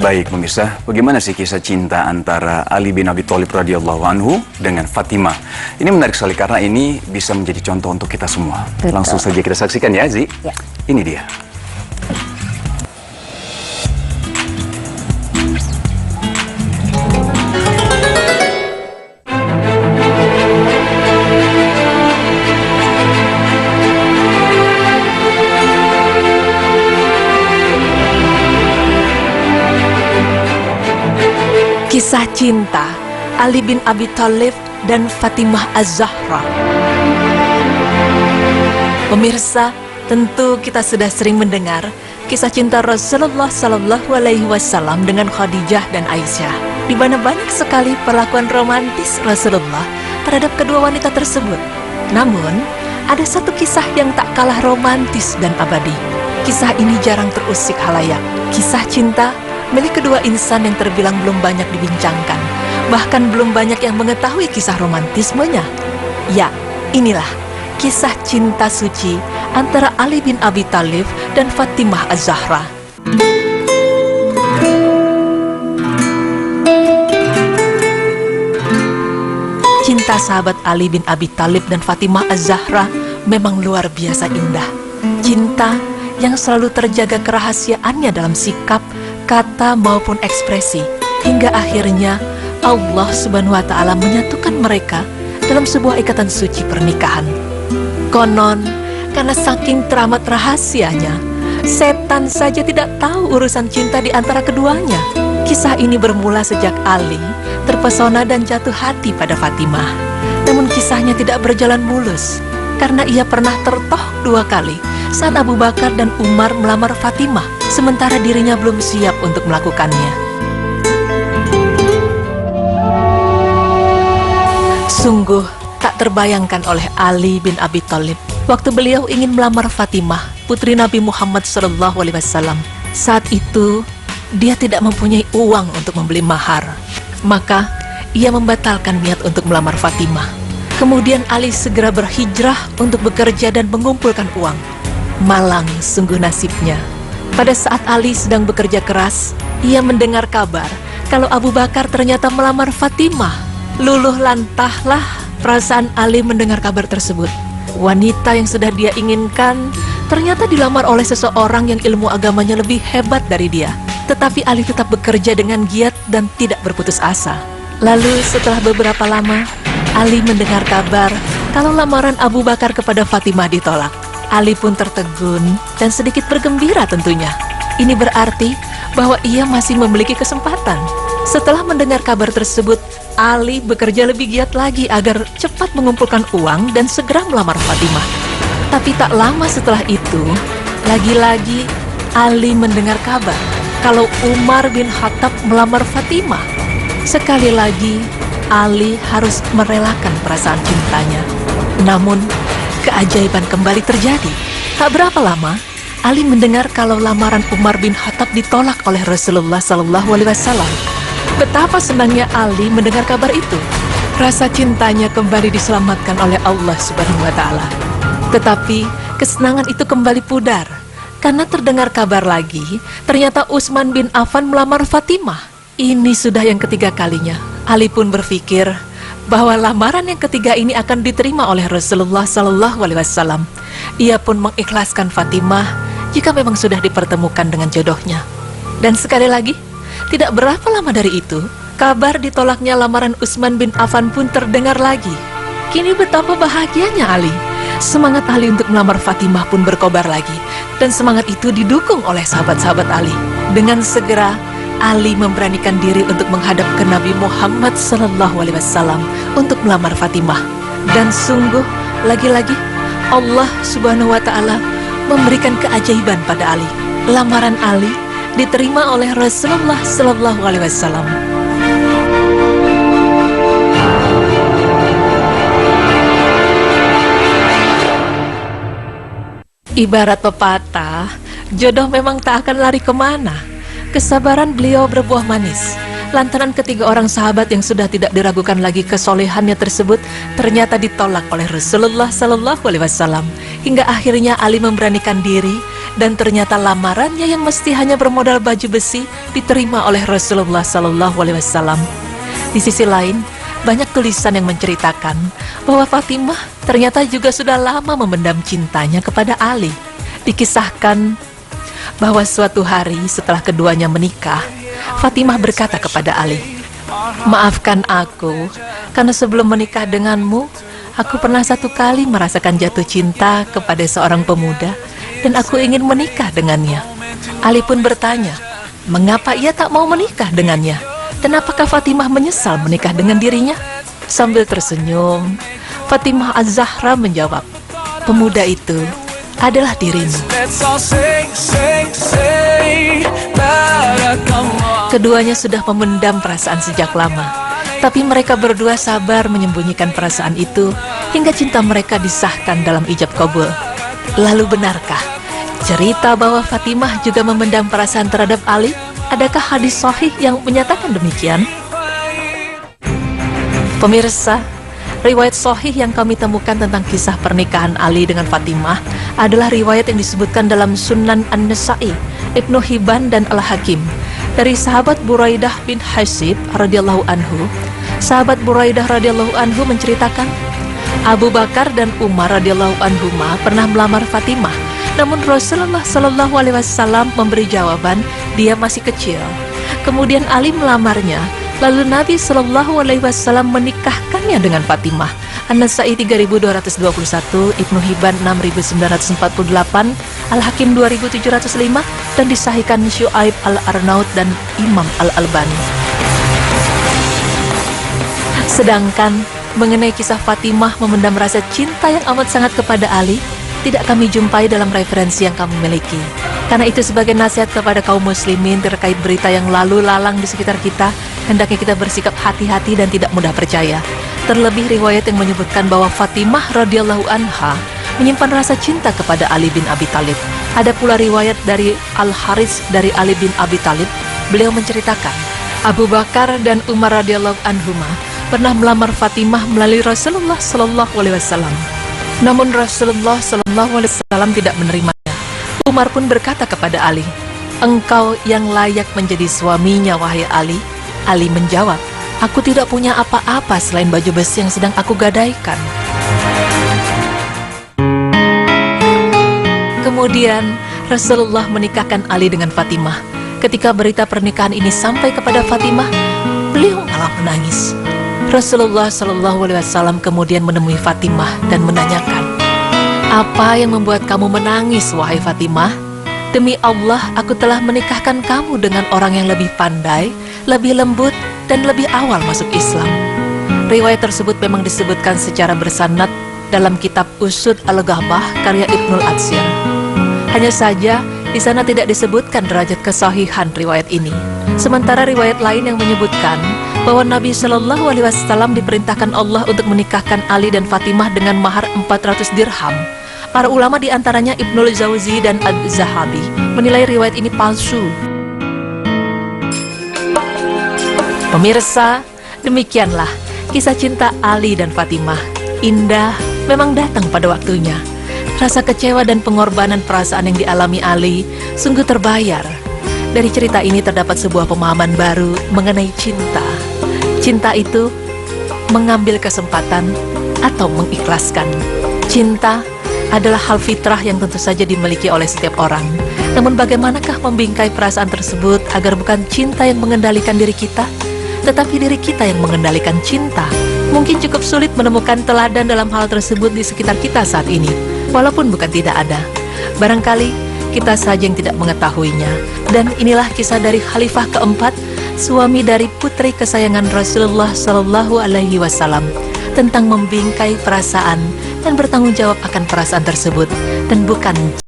Baik pemirsa, bagaimana sih kisah cinta antara Ali bin Abi Thalib radhiyallahu anhu dengan Fatimah? Ini menarik sekali karena ini bisa menjadi contoh untuk kita semua. Betul. Langsung saja kita saksikan ya, Zi. Ya. Ini dia. Kisah cinta Ali bin Abi Thalib dan Fatimah Az-Zahra. Pemirsa, tentu kita sudah sering mendengar kisah cinta Rasulullah Sallallahu Alaihi Wasallam dengan Khadijah dan Aisyah, di mana banyak sekali perlakuan romantis Rasulullah terhadap kedua wanita tersebut. Namun, ada satu kisah yang tak kalah romantis dan abadi. Kisah ini jarang terusik halayak. Kisah cinta milik kedua insan yang terbilang belum banyak dibincangkan, bahkan belum banyak yang mengetahui kisah romantismenya. Ya, inilah kisah cinta suci antara Ali bin Abi Thalib dan Fatimah Az-Zahra. Cinta sahabat Ali bin Abi Thalib dan Fatimah Az-Zahra memang luar biasa indah. Cinta yang selalu terjaga kerahasiaannya dalam sikap, kata maupun ekspresi, hingga akhirnya Allah Subhanahu wa Ta'ala menyatukan mereka dalam sebuah ikatan suci pernikahan. Konon, karena saking teramat rahasianya, setan saja tidak tahu urusan cinta di antara keduanya. Kisah ini bermula sejak Ali terpesona dan jatuh hati pada Fatimah. Namun kisahnya tidak berjalan mulus, karena ia pernah tertoh 2 kali saat Abu Bakar dan Umar melamar Fatimah, sementara dirinya belum siap untuk melakukannya. Sungguh tak terbayangkan oleh Ali bin Abi Thalib waktu beliau ingin melamar Fatimah, putri Nabi Muhammad SAW. Saat itu, dia tidak mempunyai uang untuk membeli mahar. Maka, ia membatalkan niat untuk melamar Fatimah. Kemudian Ali segera berhijrah untuk bekerja dan mengumpulkan uang. Malang sungguh nasibnya. Pada saat Ali sedang bekerja keras, ia mendengar kabar kalau Abu Bakar ternyata melamar Fatimah. Luluh lantahlah perasaan Ali mendengar kabar tersebut. Wanita yang sudah dia inginkan ternyata dilamar oleh seseorang yang ilmu agamanya lebih hebat dari dia. Tetapi Ali tetap bekerja dengan giat dan tidak berputus asa. Lalu setelah beberapa lama, Ali mendengar kabar kalau lamaran Abu Bakar kepada Fatimah ditolak. Ali pun tertegun dan sedikit bergembira tentunya. Ini berarti bahwa ia masih memiliki kesempatan. Setelah mendengar kabar tersebut, Ali bekerja lebih giat lagi agar cepat mengumpulkan uang dan segera melamar Fatimah. Tapi tak lama setelah itu, lagi-lagi Ali mendengar kabar kalau Umar bin Khattab melamar Fatimah. Sekali lagi, Ali harus merelakan perasaan cintanya. Namun, keajaiban kembali terjadi. Tak berapa lama, Ali mendengar kalau lamaran Umar bin Khattab ditolak oleh Rasulullah SAW. Betapa senangnya Ali mendengar kabar itu. Rasa cintanya kembali diselamatkan oleh Allah Subhanahu wa Ta'ala. Tetapi kesenangan itu kembali pudar karena terdengar kabar lagi, ternyata Utsman bin Affan melamar Fatimah. Ini sudah yang ketiga kalinya. Ali pun berpikir bahwa lamaran yang ketiga ini akan diterima oleh Rasulullah SAW. Ia pun mengikhlaskan Fatimah jika memang sudah dipertemukan dengan jodohnya. Dan sekali lagi, tidak berapa lama dari itu, kabar ditolaknya lamaran Utsman bin Affan pun terdengar lagi. Kini betapa bahagianya Ali. Semangat Ali untuk melamar Fatimah pun berkobar lagi. Dan semangat itu didukung oleh sahabat-sahabat Ali. Dengan segera, Ali memberanikan diri untuk menghadap ke Nabi Muhammad SAW untuk melamar Fatimah. Dan sungguh, lagi-lagi, Allah Subhanahu wa Ta'ala memberikan keajaiban pada Ali. Lamaran Ali diterima oleh Rasulullah SAW. Ibarat pepatah, jodoh memang tak akan lari kemana. Kesabaran beliau berbuah manis. Lantaran ketiga orang sahabat yang sudah tidak diragukan lagi kesolehannya tersebut ternyata ditolak oleh Rasulullah SAW. Hingga akhirnya Ali memberanikan diri Dan ternyata lamarannya yang mesti hanya bermodal baju besi diterima oleh Rasulullah SAW. Di sisi lain, banyak tulisan yang menceritakan bahwa Fatimah ternyata juga sudah lama memendam cintanya kepada Ali. Dikisahkan bahwa suatu hari setelah keduanya menikah, Fatimah berkata kepada Ali, "Maafkan aku, karena sebelum menikah denganmu, aku pernah satu kali merasakan jatuh cinta kepada seorang pemuda, dan aku ingin menikah dengannya." Ali pun bertanya, mengapa ia tak mau menikah dengannya? Dan apakah Fatimah menyesal menikah dengan dirinya? Sambil tersenyum, Fatimah Az-Zahra menjawab, "Pemuda itu adalah dirimu." Keduanya sudah memendam perasaan sejak lama, tapi mereka berdua sabar menyembunyikan perasaan itu hingga cinta mereka disahkan dalam ijab qabul. Lalu benarkah cerita bahwa Fatimah juga memendam perasaan terhadap Ali? Adakah hadis sahih yang menyatakan demikian? Pemirsa, riwayat sahih yang kami temukan tentang kisah pernikahan Ali dengan Fatimah adalah riwayat yang disebutkan dalam Sunan An-Nasa'i, Ibnu Hibban dan Al-Hakim dari sahabat Buraidah bin Hasib radhiyallahu anhu. Sahabat Buraidah radhiyallahu anhu menceritakan, Abu Bakar dan Umar radhiyallahu anhuma pernah melamar Fatimah, namun Rasulullah sallallahu alaihi wasallam memberi jawaban dia masih kecil. Kemudian Ali melamarnya, lalu Nabi sallallahu alaihi wasallam menikahkannya dengan Fatimah. An-Nasa'i 3221, Ibnu Hibban 6948, Al-Hakim 2705, dan disahihkan Syu'aib Al-Arnaud dan Imam Al-Albani. Sedangkan mengenai kisah Fatimah memendam rasa cinta yang amat sangat kepada Ali, tidak kami jumpai dalam referensi yang kami miliki. Karena itu sebagai nasihat kepada kaum muslimin terkait berita yang lalu lalang di sekitar kita, hendaknya kita bersikap hati-hati dan tidak mudah percaya. Terlebih riwayat yang menyebutkan bahwa Fatimah radhiyallahu anha menyimpan rasa cinta kepada Ali bin Abi Thalib. Ada pula riwayat dari Al-Harits dari Ali bin Abi Thalib. Beliau menceritakan, Abu Bakar dan Umar radhiyallahu anhuma pernah melamar Fatimah melalui Rasulullah sallallahu alaihi wasallam. Namun Rasulullah sallallahu alaihi wasallam tidak menerimanya. Umar pun berkata kepada Ali, "Engkau yang layak menjadi suaminya, wahai Ali." Ali menjawab, "Aku tidak punya apa-apa selain baju besi yang sedang aku gadaikan." Kemudian Rasulullah menikahkan Ali dengan Fatimah. Ketika berita pernikahan ini sampai kepada Fatimah, beliau malah menangis. Rasulullah sallallahu alaihi wasallam kemudian menemui Fatimah dan menanyakan, "Apa yang membuat kamu menangis, wahai Fatimah? Demi Allah, aku telah menikahkan kamu dengan orang yang lebih pandai, lebih lembut, dan lebih awal masuk Islam." Riwayat tersebut memang disebutkan secara bersanad dalam kitab Usud Al-Ghahbah karya Ibnul Atsir. Hanya saja di sana tidak disebutkan derajat kesahihan riwayat ini. Sementara riwayat lain yang menyebutkan bahwa Nabi Shallallahu Alaihi Wasallam diperintahkan Allah untuk menikahkan Ali dan Fatimah dengan mahar 400 dirham. Para ulama diantaranya Ibnul Jauzi dan Az-Zahabi menilai riwayat ini palsu. Pemirsa, demikianlah kisah cinta Ali dan Fatimah. Indah memang datang pada waktunya. Rasa kecewa dan pengorbanan perasaan yang dialami Ali sungguh terbayar. Dari cerita ini terdapat sebuah pemahaman baru mengenai cinta. Cinta itu mengambil kesempatan atau mengikhlaskan. Cinta adalah hal fitrah yang tentu saja dimiliki oleh setiap orang. Namun bagaimanakah membingkai perasaan tersebut agar bukan cinta yang mengendalikan diri kita, tetapi diri kita yang mengendalikan cinta? Mungkin cukup sulit menemukan teladan dalam hal tersebut di sekitar kita saat ini, walaupun bukan tidak ada. Barangkali kita saja yang tidak mengetahuinya. Dan inilah kisah dari Khalifah keempat, suami dari putri kesayangan Rasulullah Sallallahu Alaihi Wasallam, tentang membingkai perasaan dan bertanggung jawab akan perasaan tersebut, dan bukan